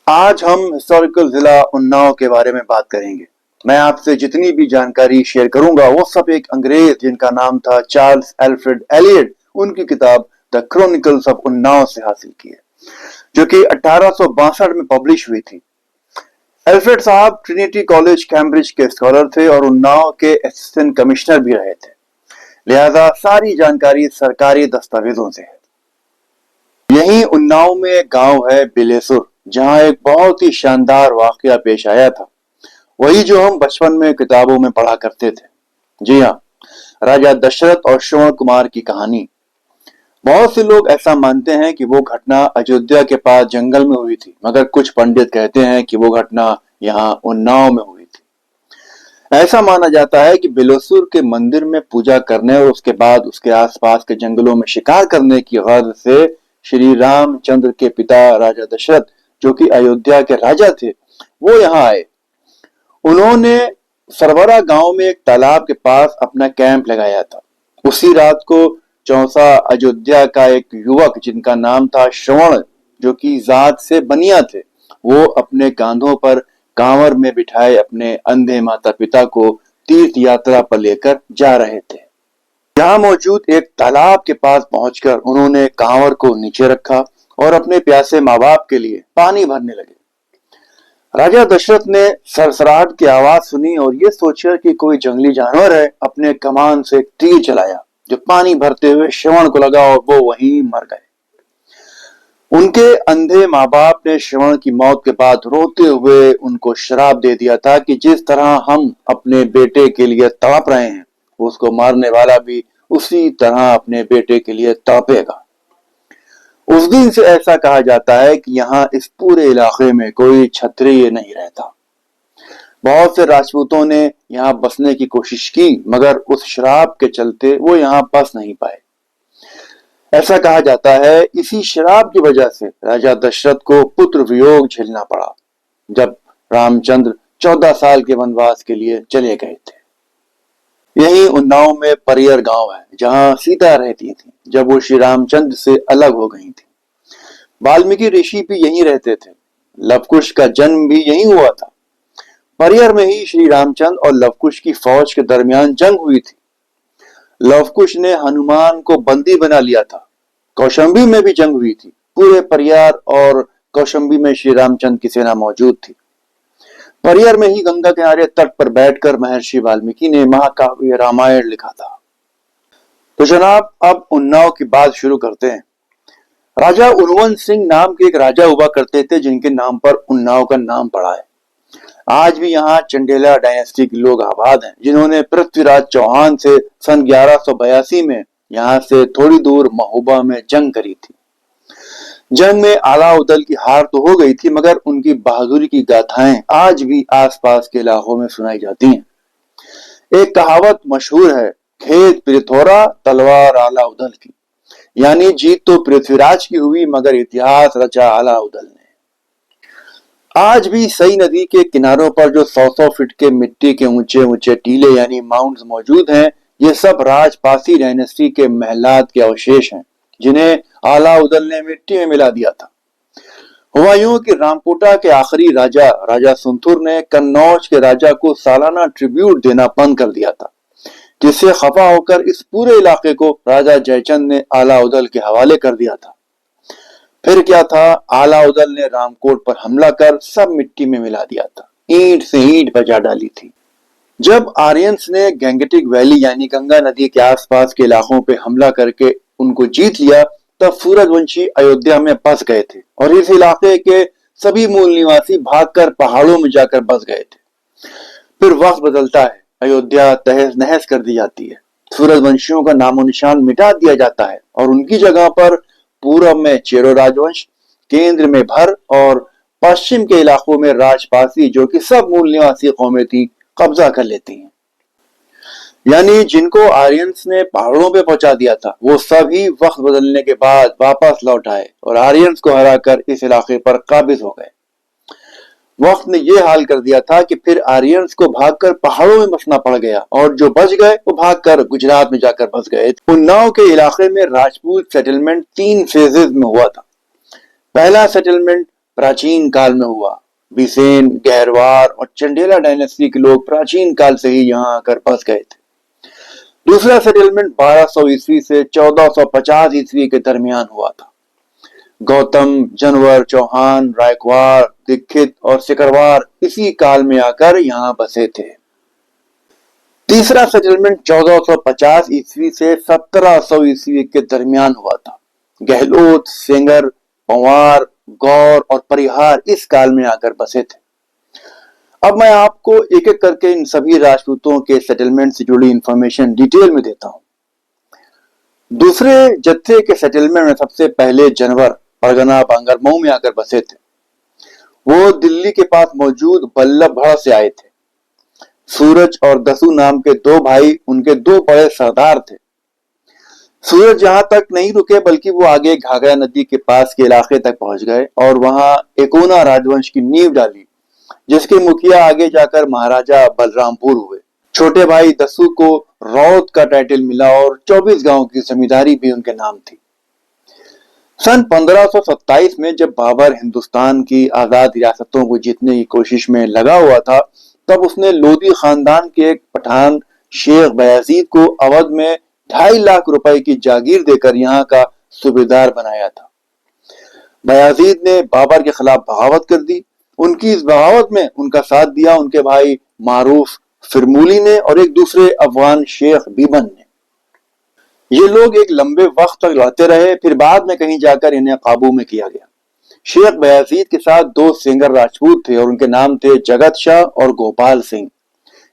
आज हम हिस्टोरिकल जिला उन्नाव के बारे में बात करेंगे। मैं आपसे जितनी भी जानकारी शेयर करूंगा वो सब एक अंग्रेज जिनका नाम था चार्ल्स एल्फ्रेड एलियट, उनकी किताब द क्रॉनिकल्स ऑफ उन्नाव से हासिल की है, जो कि 1862 में पब्लिश हुई थी। एल्फ्रेड साहब ट्रिनिटी कॉलेज कैम्ब्रिज के स्कॉलर थे और उन्नाव के असिस्टेंट कमिश्नर भी रहे थे, लिहाजा सारी जानकारी सरकारी दस्तावेजों से है। यहीं उन्नाव में एक गांव है बिलेसुर, जहां एक बहुत ही शानदार वाकया पेश आया था, वही जो हम बचपन में किताबों में पढ़ा करते थे। जी हाँ, राजा दशरथ और श्रवण कुमार की कहानी। बहुत से लोग ऐसा मानते हैं कि वो घटना अयोध्या के पास जंगल में हुई थी, मगर कुछ पंडित कहते हैं कि वो घटना यहाँ उन्नाव में हुई थी। ऐसा माना जाता है कि बिलेसुर के मंदिर में पूजा करने और उसके बाद उसके आसपास के जंगलों में शिकार करने की गर्ज से श्री रामचंद्र के पिता राजा दशरथ, जो कि अयोध्या के राजा थे, वो यहाँ आए। उन्होंने सरवरा गांव में एक तालाब के पास अपना कैंप लगाया था। उसी रात को चौसा अयोध्या का एक युवक जिनका नाम था श्रवण, जो कि जात से बनिया थे, वो अपने कांधों पर कांवर में बिठाए अपने अंधे माता पिता को तीर्थ यात्रा पर लेकर जा रहे थे। यहाँ मौजूद एक तालाब के पास पहुंचकर उन्होंने कांवर को नीचे रखा और अपने प्यासे माँ बाप के लिए पानी भरने लगे। राजा दशरथ ने सरसराहट की आवाज सुनी और ये सोचकर कि कोई जंगली जानवर है, अपने कमान से तीर चलाया, जो पानी भरते हुए श्रवण को लगा और वो वहीं मर गए। उनके अंधे माँ बाप ने श्रवण की मौत के बाद रोते हुए उनको श्राप दे दिया था कि जिस तरह हम अपने बेटे के लिए तड़प रहे हैं, उसको मारने वाला भी उसी तरह अपने बेटे के लिए तड़पेगा। उस दिन से ऐसा कहा जाता है कि यहाँ इस पूरे इलाके में कोई क्षत्रिय नहीं रहता। बहुत से राजपूतों ने यहाँ बसने की कोशिश की, मगर उस श्राप के चलते वो यहाँ बस नहीं पाए। ऐसा कहा जाता है इसी श्राप की वजह से राजा दशरथ को पुत्र वियोग झेलना पड़ा जब रामचंद्र 14 साल के वनवास के लिए चले गए थे। यही उन्नाव में परियर गांव है, जहां सीता रहती थी जब वो श्री रामचंद्र से अलग हो गई थी। वाल्मीकि ऋषि भी यहीं रहते थे। लवकुश का जन्म भी यहीं हुआ था। परियर में ही श्री रामचंद्र और लवकुश की फौज के दरमियान जंग हुई थी। लवकुश ने हनुमान को बंदी बना लिया था। कौशंबी में भी जंग हुई थी। पूरे परियार और कौशंबी में श्री रामचंद्र की सेना मौजूद थी। परियर में ही गंगा किनारे तट पर बैठकर महर्षि वाल्मीकि ने महाकाव्य रामायण लिखा था। तो जनाब, अब उन्नाव की बात शुरू करते हैं। राजा उनवंत सिंह नाम के एक राजा हुआ करते थे, जिनके नाम पर उन्नाव का नाम पड़ा है। आज भी यहाँ चंडेला डायनेस्टी के लोग आबाद हैं, जिन्होंने पृथ्वीराज चौहान से सन 1182 में यहाँ से थोड़ी दूर महोबा में जंग करी थी। जंग में अलाउद्दीन की हार तो हो गई थी, मगर उनकी बहादुरी की गाथाएं आज भी आसपास के इलाकों में सुनाई जाती हैं। एक कहावत मशहूर है, खेत पृथोरा तलवार अलाउद्दीन की, यानी जीत तो पृथ्वीराज की हुई मगर इतिहास रचा अलाउद्दीन ने। आज भी सई नदी के किनारों पर जो 100-100 फीट के मिट्टी के ऊंचे ऊंचे टीले यानी माउंट्स मौजूद हैं, ये सब राजपासी डायनेस्टी के महलात के अवशेष हैं, जिन्हें अलाउद्दीन ने मिट्टी में मिला दिया था। हुआ यूं कि रामकोटा के आखिरी राजा राजा सुंथुर ने कन्नौज के राजा को सालाना ट्रिब्यूट देना बंद कर दिया था, जिससे खफा होकर इस पूरे इलाके को राजा जयचंद ने अलाउद्दीन के हवाले कर दिया था। फिर क्या था, अलाउद्दीन ने रामकोट पर हमला कर सब मिट्टी में मिला दिया था, ईंट से ईंट बजा डाली थी। जब आर्यंस ने गैंगेटिक वैली यानी गंगा नदी के आसपास के इलाकों पे हमला करके उनको जीत लिया, तब सूरजवंशी अयोध्या में बस गए थे और इस इलाके के सभी मूल निवासी भागकर पहाड़ों में जाकर बस गए थे। फिर वक्त बदलता है, अयोध्या तहस नहस कर दी जाती है, सूरजवंशियों का नामो निशान मिटा दिया जाता है और उनकी जगह पर पूर्व में चेरो राजवंश, केंद्र में भर और पश्चिम के इलाकों में राजपासी, जो कि सब मूल निवासी कौमें थी, कब्जा कर लेती हैं। यानी जिनको आर्यंस ने पहाड़ों पे पहुंचा दिया था, वो सभी वक्त बदलने के बाद वापस लौट आए और आर्यंस को हराकर इस इलाके पर काबिज हो गए। वक्त ने ये हाल कर दिया था कि फिर आर्यंस को भागकर पहाड़ों में बसना पड़ गया और जो बच गए वो भागकर गुजरात में जाकर बस गए। उन्नाव के इलाके में राजपूत सेटलमेंट 3 फेजेस में हुआ था। पहला सेटलमेंट प्राचीन काल में हुआ। बिसेन, गहरवार और चंडेला डायनेस्टी के लोग प्राचीन काल से ही यहाँ आकर बस गए थे। दूसरा सेटलमेंट 1200 ईस्वी से 1450 ईस्वी के दरमियान हुआ था। गौतम, जनवर, चौहान, रायकवाड़, दीक्षित और सिकरवार इसी काल में आकर यहाँ बसे थे। तीसरा सेटलमेंट 1450 ईस्वी से 1700 ईस्वी के दरमियान हुआ था। गहलोत, सेंगर, पंवार, गौर और परिहार इस काल में आकर बसे थे। अब मैं आपको एक एक करके इन सभी राजपूतों के सेटलमेंट से जुड़ी इंफॉर्मेशन डिटेल में देता हूं। दूसरे जत्थे के सेटलमेंट में सबसे पहले जनवर परगना बांगरमऊ में आकर बसे थे। वो दिल्ली के पास मौजूद बल्लभगढ़ से आए थे। सूरज और दसू नाम के दो भाई उनके दो बड़े सरदार थे। सूरज यहां तक नहीं रुके बल्कि वो आगे घाघरा नदी के पास के इलाके तक पहुंच गए और वहां एकोना राजवंश की नींव डाली, जिसके मुखिया आगे जाकर महाराजा बलरामपुर हुए। छोटे भाई दसू को रौत का टाइटल मिला और 24 गांव की जमींदारी भी उनके नाम थी। सन 1527 में जब बाबर हिंदुस्तान की आजाद रियासतों को जीतने की कोशिश में लगा हुआ था, तब उसने लोधी खानदान के एक पठान शेख बयाजीद को अवध में 2.5 लाख रुपए की जागीर देकर यहाँ का सूबेदार बनाया था। बयाजीद ने बाबर के खिलाफ बगावत कर दी। उनकी इस बगावत में उनका साथ दिया उनके भाई मारूफ फिरमूली ने और एक दूसरे अफगान शेख बीबन ने। ये लोग एक लंबे वक्त तक लड़ते रहे, फिर बाद में कहीं जाकर इन्हें काबू में किया गया। शेख बयाजीद के साथ 2 सेंगर राजपूत थे और उनके नाम थे जगत शाह और गोपाल सिंह।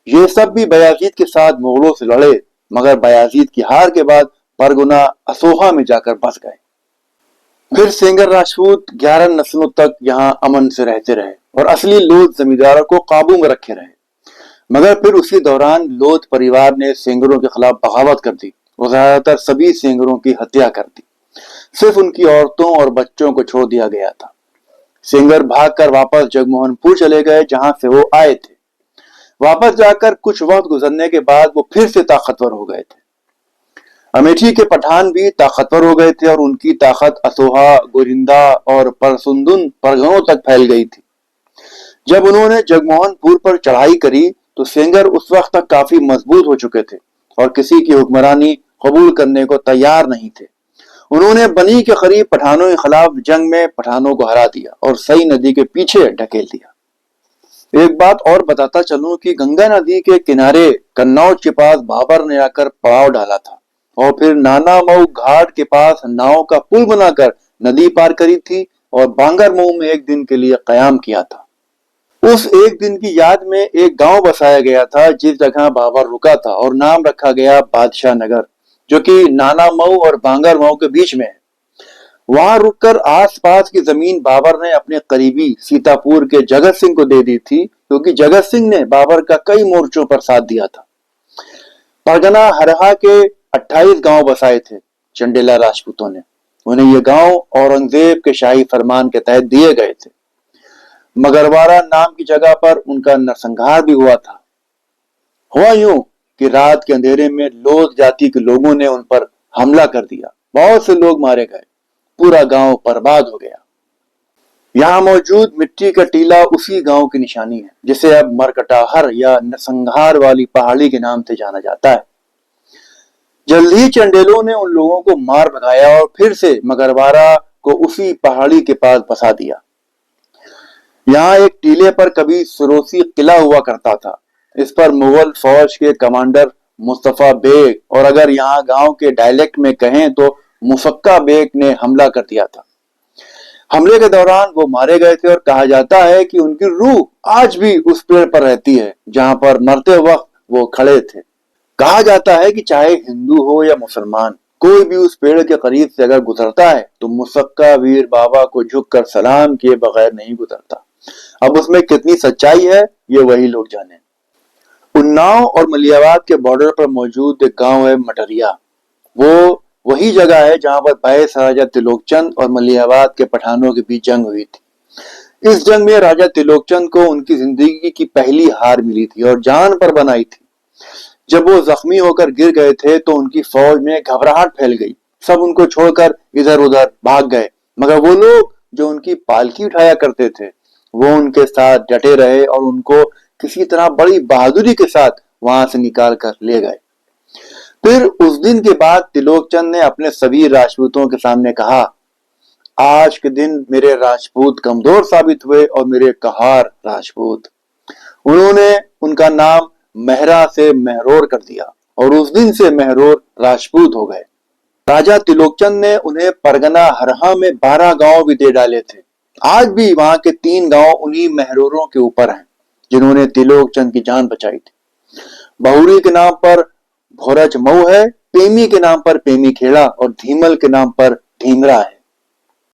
ये सब भी बयाजीद के साथ मुगलों से लड़े, मगर बयाजीद की हार के बाद परगना असोहा में जाकर बस गए। फिर सेंगर राजपूत 11 नस्लों तक यहाँ अमन से रहते रहे और असली लोध जमींदारों को काबू में रखे रहे। मगर फिर उसी दौरान लोध परिवार ने सेंगरों के खिलाफ बगावत कर दी और ज्यादातर सभी सेंगरों की हत्या कर दी। सिर्फ उनकी औरतों और बच्चों को छोड़ दिया गया था। सेंगर भागकर वापस जगमोहनपुर चले गए, जहां से वो आए थे। वापस जाकर कुछ वक्त गुजरने के बाद वो फिर से ताकतवर हो गए थे। अमेठी के पठान भी ताकतवर हो गए थे और उनकी ताकत असोहा, गोरिंदा और परसुंदुन परगनों तक फैल गई थी। जब उन्होंने जगमोहनपुर पर चढ़ाई करी तो सेंगर उस वक्त तक काफी मजबूत हो चुके थे और किसी की हुक्मरानी कबूल करने को तैयार नहीं थे। उन्होंने बनी के करीब पठानों के खिलाफ जंग में पठानों को हरा दिया और सई नदी के पीछे ढकेल दिया। एक बात और बताता चलूं कि गंगा नदी के किनारे कन्नौज के पास बाबर ने आकर पड़ाव डाला था और फिर नाना मऊ घाट के पास नाव का पुल बनाकर नदी पार करी थी और बांगरमऊ में एक दिन के लिए कयाम किया था। उस एक दिन की याद में एक गांव बसाया गया था जिस जगह बाबर रुका था और नाम रखा गया बादशाह नगर, जो कि नाना मऊ और बांगरमऊ के बीच में है। वहां रुककर आसपास की जमीन बाबर ने अपने करीबी सीतापुर के जगत सिंह को दे दी थी, क्योंकि जगत सिंह ने बाबर का कई मोर्चों पर साथ दिया था। परगना हरहा के 28 गांव बसाए थे चंडेला राजपूतों ने। उन्हें ये गांव औरंगजेब के शाही फरमान के तहत दिए गए थे। मगरवाड़ा नाम की जगह पर उनका नरसंहार भी हुआ था। हुआ यूं कि रात के अंधेरे में लोध जाति के लोगों ने उन पर हमला कर दिया। बहुत से लोग मारे गए, पूरा गांव बर्बाद हो गया। यहाँ मौजूद मिट्टी का टीला उसी गांव की निशानी है, जिसे अब मरकटाहर या नरसंहार वाली पहाड़ी के नाम से जाना जाता है। जल्द ही चंडेलों ने उन लोगों को मार भगाया और फिर से मगरवाड़ा को उसी पहाड़ी के पास बसा दिया। यहाँ एक टीले पर कभी सुरोसी किला हुआ करता था। इस पर मुगल फौज के कमांडर मुस्तफा बेग, और अगर यहाँ गांव के डायलेक्ट में कहें तो मुफक्का बेग, ने हमला कर दिया था। हमले के दौरान वो मारे गए थे और कहा जाता है कि उनकी रूह आज भी उस पेड़ पर रहती है जहां पर मरते वक्त वो खड़े थे। कहा जाता है कि चाहे हिंदू हो या मुसलमान, कोई भी उस पेड़ के करीब से अगर गुजरता है तो मुसक्का वीर बाबा को झुककर सलाम किए बगैर नहीं गुजरता। अब उसमें कितनी सच्चाई है ये वही लोग जाने। उन्नाव और मलियाबाद के बॉर्डर पर मौजूद एक गांव है मटरिया। वो वही जगह है जहां पर बायस राजा तिलोकचंद और मलियाबाद के पठानों के बीच जंग हुई थी। इस जंग में राजा तिलोकचंद को उनकी जिंदगी की पहली हार मिली थी और जान पर बनाई थी। जब वो जख्मी होकर गिर गए थे तो उनकी फौज में घबराहट फैल गई। सब उनको छोड़कर इधर उधर भाग गए, मगर वो लोग जो उनकी पालकी उठाया करते थे, वो उनके साथ डटे रहे और उनको किसी तरह बड़ी बहादुरी के साथ वहां से निकाल कर ले गए। फिर उस दिन के बाद त्रिलोकचंद ने अपने सभी राजपूतों के सामने कहा, आज के दिन मेरे राजपूत कमजोर साबित हुए और मेरे कहार राजपूत। उन्होंने उनका नाम मेहरा से मेहरोर कर दिया और उस दिन से मेहरोर राजपूत हो गए। राजा त्रिलोकचंद ने उन्हें परगना हरहा में 12 गांव भी दे डाले थे। आज भी वहां के 3 गांव उन्हीं मेहरोरों के ऊपर हैं, जिन्होंने त्रिलोकचंद की जान बचाई थी। बहुरी के नाम पर भोरज मऊ है, पेमी के नाम पर पेमी खेड़ा और धीमल के नाम पर ढींगरा है।